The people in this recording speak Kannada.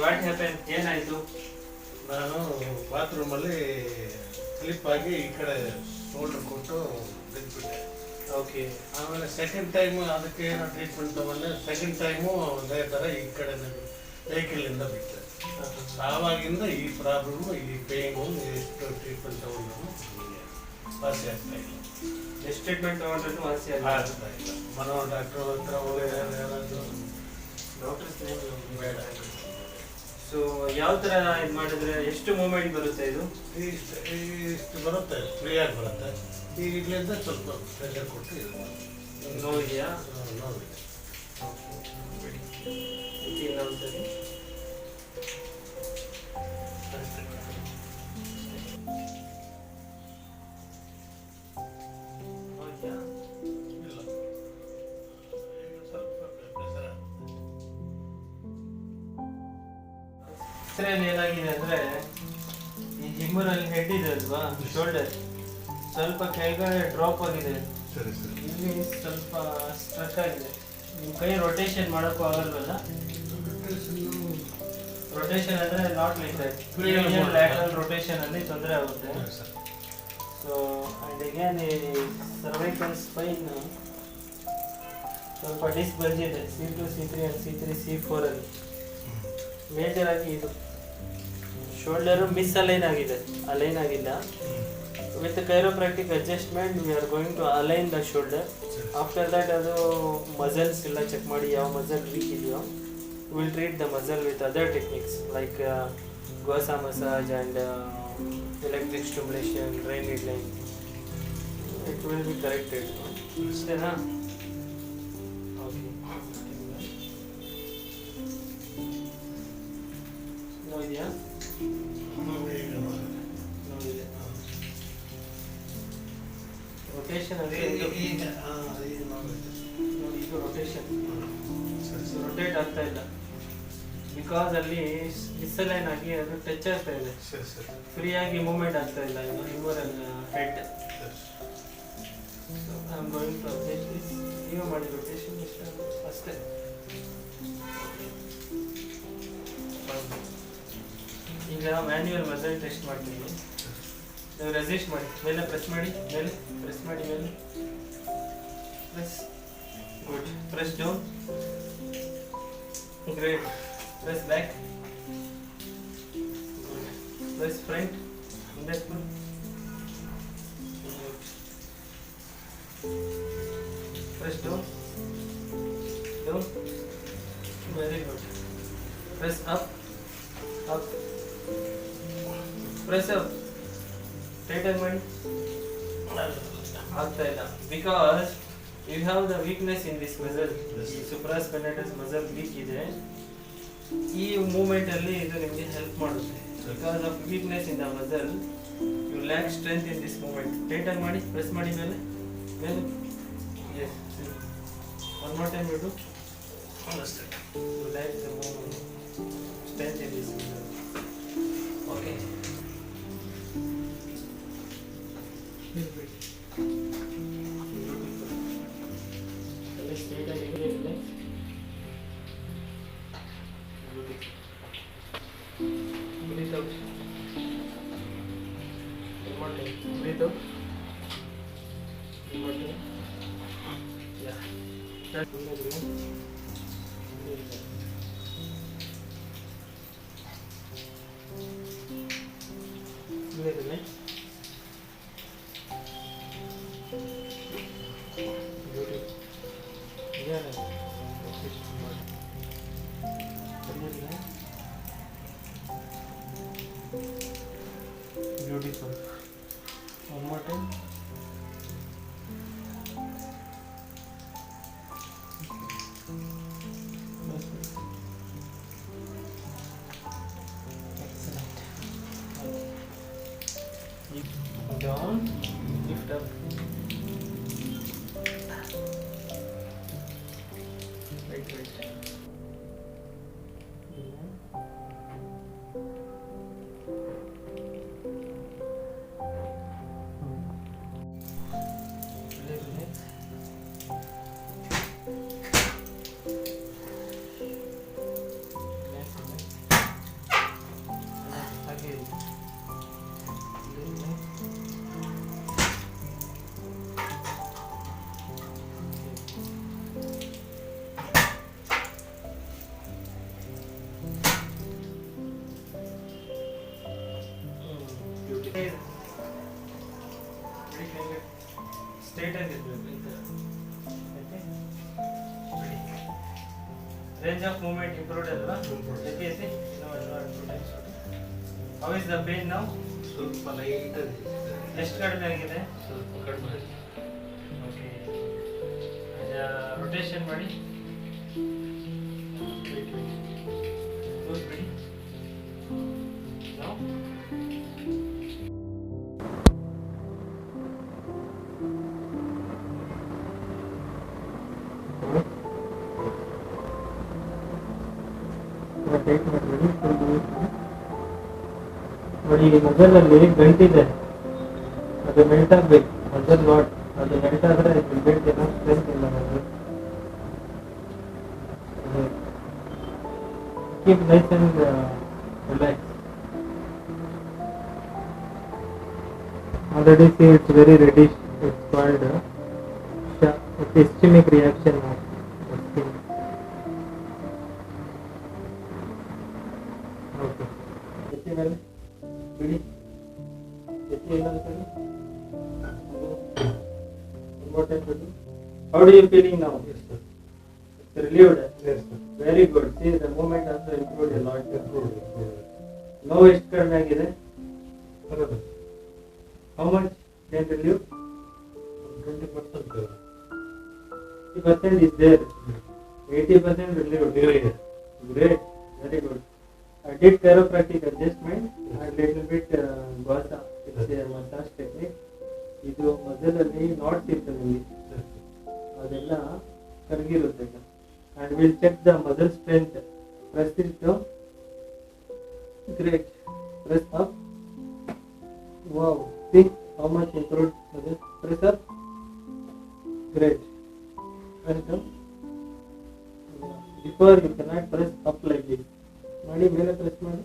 What happen? ಏನಾಯ್ತು? ನಾನು ಬಾತ್ರೂಮಲ್ಲಿ ಸ್ಲಿಪ್ ಆಗಿ ಈ ಕಡೆ ಶೋಲ್ಡರ್ ಕೊಟ್ಟು ಬಿದ್ದುಬಿಟ್ಟೆ. ಓಕೆ. ಆಮೇಲೆ ಸೆಕೆಂಡ್ ಟೈಮು ಅದಕ್ಕೆ ಏನೋ ಟ್ರೀಟ್ಮೆಂಟ್ ತಗೊಂಡೆ. ಸೆಕೆಂಡ್ ಟೈಮು ಅದೇ ಥರ ಈ ಕಡೆ ವೆಹಿಕಲಿಂದ ಬಿಟ್ಟೆ. ಆವಾಗಿಂದ ಈ ಪ್ರಾಬ್ಲಮ್, ಈ ಪೇಯ್ನು, ಎಷ್ಟು ಟ್ರೀಟ್ಮೆಂಟ್ ತಗೊಂಡ್ರು ವಾಸಿ ಆಗ್ತಾ ಇಲ್ಲ. ಎಷ್ಟು ಟ್ರೀಟ್ಮೆಂಟ್ ತಗೊಂಡ್ರು ವಾಸಿ ಆಗ್ತಾ ಇಲ್ಲ. ಮನೋ ಡಾಕ್ಟ್ರ್ ಹತ್ರ ಹೋಗಿ ಯಾರಾದರೂ ಡಾಕ್ಟರ್ಸ್ ಬೇಡ. ಸೊ ಯಾವ ಥರ ಇದು ಮಾಡಿದ್ರೆ ಎಷ್ಟು ಮೂಮೆಂಟ್ ಬರುತ್ತೆ? ಇದು ಇಷ್ಟು ಬರುತ್ತೆ, ಫ್ರೀಯಾಗಿ ಬರುತ್ತೆ. ಈಗ ಇಲ್ಲಿಂದ ಸ್ವಲ್ಪ ಪ್ರೆಷರ್ ಕೊಟ್ಟು ಇದು ನೋವಿದೆಯಾ? ನೋವಿದೆ. ಇನ್ನೊಂದು ಸರಿ ನೋವಿದೆಯಾ? ಇಲ್ಲ, ಈಗ ಸ್ವಲ್ಪ ಪ್ರೆಷರ್ ಆಗ್ತದೆ. ಹೆಸರಲ್ಲಿ ಏನಾಗಿದೆ ಅಂದರೆ, ಈ ಜಿಮ್ಮರಲ್ಲಿ ಹೆಡ್ ಇದೆ ಅಲ್ವಾ, ಶೋಲ್ಡರ್ ಸ್ವಲ್ಪ ಕೆಳಗಡೆ ಡ್ರಾಪ್ ಆಗಿದೆ. ಸರಿ ಸರಿ. ಇಲ್ಲಿ ಸ್ವಲ್ಪ ಸ್ಟ್ರಕ್ ಆಗಿದೆ. ನಿಮ್ಮ ಕೈ ರೊಟೇಷನ್ ಮಾಡೋಕ್ಕೂ ಆಗಲ್ವಲ್ಲ? ರೊಟೇಷನ್ ಅಂದರೆ ನಾಟ್ ಲೈಕ್ ದಟ್. ಲ್ಯಾಟರಲ್ ರೊಟೇಷನಲ್ಲಿ ತೊಂದರೆ ಆಗುತ್ತೆ. ಸೊ ಆ್ಯಂಡ್ ಅಗೇನ್ ಈ ಸರ್ವೈಕಲ್ ಸ್ಪೈನ್ ಸ್ವಲ್ಪ ಡಿಸ್ಕ್ ಬಂದಿದೆ. C2, C3 and C3, C4 ಅಲ್ಲಿ ಮೇಜರ್ ಆಗಿ ಇದು ಶೋಲ್ಡರು ಮಿಸ್ ಅಲೈನ್ ಆಗಿದೆ, ಅಲೈನ್ ಆಗಿಲ್ಲ. With chiropractic adjustment we are going to align the shoulder. After that ಅದು ಮಸಲ್ಸ್ ಎಲ್ಲ ಚೆಕ್ ಮಾಡಿ ಯಾವ ಮಸಲ್ ವೀಕ್ ಇದೆಯೋ will treat the muscle with other techniques like ಗೋಸಾ ಮಸಾಜ್ ಆ್ಯಂಡ್ ಎಲೆಕ್ಟ್ರಿಕ್ ಸ್ಟಿಮ್ಯುಲೇಷನ್, ರೈನ್ needling. It will be corrected. ಅಷ್ಟೇನಾ? ಓಕೆ. ನೋಡಿದೆಯಾ? ನೋಡಿದೆ. ರೊಟೇಷನ್ ಅಂದರೆ ನೋಡಿ, ಇದು ರೊಟೇಷನ್ ರೊಟೇಟ್ ಆಗ್ತಾ ಇಲ್ಲ ಬಿಕಾಸ್ ಅಲ್ಲಿ ಮಿಸ್ಅಲೈನ್ ಆಗಿ ಅದು ಟಚ್ ಆಗ್ತಾ ಇದೆ. ಫ್ರೀ ಆಗಿ ಮೂವ್ಮೆಂಟ್ ಆಗ್ತಾ ಇಲ್ಲ. ಇದು removal head. I am going to update this. ನೀವು ಮಾಡಿ ರೊಟೇಷನ್ ಇಷ್ಟ ಅಷ್ಟೇ. ಈಗ ಮ್ಯಾನ್ಯುವಲ್ ಮಸಲ್ ಟೆಸ್ಟ್ ಮಾಡ್ತೀವಿ. ನೀವು ರೆಸಿಸ್ಟ್ ಮಾಡಿ, ಮೇಲೆ ಪ್ರೆಸ್ ಮಾಡಿ, ಮೇಲೆ ಪ್ರೆಸ್ ಮಾಡಿ, ಮೇಲೆ press. Good. Press down. Great. Press back. Good. Press front. ಹಿಂದೆ full. Press down. Down. Very good. Press up. Up. Press up. Tighten ಮಾಡಿ. ಆಗ್ತಾ ಇಲ್ಲ because you have the weakness in this muscle. Supraspinatus muscle weak ಇದೆ. ಈ ಮೂವ್ಮೆಂಟ್ ಅಲ್ಲಿ ಇದು ನಿಮಗೆ ಹೆಲ್ಪ್ ಮಾಡುತ್ತೆ. Because of weakness in the muscle you lack strength in this movement. Tighten ಮಾಡಿ, ಪ್ರೆಸ್ ಮಾಡಿ, ಮೇಲೆ ಮೇಲೆ. Yes. One more time you do. You lack the strength in this muscle. Okay. Breathe out. One more time. Breathe out. One more time. Yeah. That's good. Beautiful. One more time. Excellent. Down, lift up. Wait. ಇರಬೇಕು ಈ ಥರ. ರೇಂಜ್ ಆಫ್ ಮೂವ್ಮೆಂಟ್ ಇಂಪ್ರೂವ್ಡ್ ಅಲ್ವಾ? ಎತ್ತಿ ಎತ್ತಿ. ಹೌ ಇಸ್ ದ ಪೇನ್ ನಾವು? ಸ್ವಲ್ಪ ಲೈಟ್ ಎಷ್ಟು ಕಡಿಮೆ ಆಗಿದೆ? ಸ್ವಲ್ಪ ಕಡಿಮೆ ಆಗಿದೆ. ಓಕೆ, ರೊಟೇಷನ್ ಮಾಡಿ. ಬಿಡಿ ನಾವು ನೋಡಿ, ಮಜಲ್ ಅಲ್ಲಿ ಗಂಟಿದೆ, ಅದು ಮೆಲ್ಟ್ ಆಗ್ಬೇಕು. ಮಜಲ್ ನಾಟ್, ಅದು ಮೆಲ್ಟ್ ಆದ್ರೆ ಬೆಲ್ಟ್ ಏನೋ ಸ್ಟ್ರೆಂತ್ ಇಲ್ಲ. Keep nice and relax. Already see it's very reddish. It's called ischemic reaction of the skin. Okay. ಎತ್ತಿ ಮೇಲೆ ಬಿಡಿ. ಎತ್ತಿ ಇಲ್ಲ ಸರಿ. Important to do. How do you feeling now? Yes, sir. It's relieved. Yes, sir. Very good. See, the movement also improved a lot. Improved. ನೋವು ಎಷ್ಟು ಕಡಿಮೆ ಆಗಿದೆ? ಬರೋದು How much can relieve? 20%. 50% is there. 80% relieved. Great. Very good. I did chiropractic adjustment and little bit Guasa. It's a massage technique. ಇದು ಮಜಲಲ್ಲಿ ನಾಟ್ಸ್ ಇರ್ತದೆ ಇಲ್ಲಿ, ಅದೆಲ್ಲ ಕರಗಿರುತ್ತೆ. And will check the muscle strength. Press ಇಟ್ಟು. Great. Press up. Wow, see how much improved muscle. Press up. Great. Press down. Before you cannot press up like this. ಮಾಡಿ ಮೇಲೆ ಪ್ರೆಸ್ ಮಾಡಿ.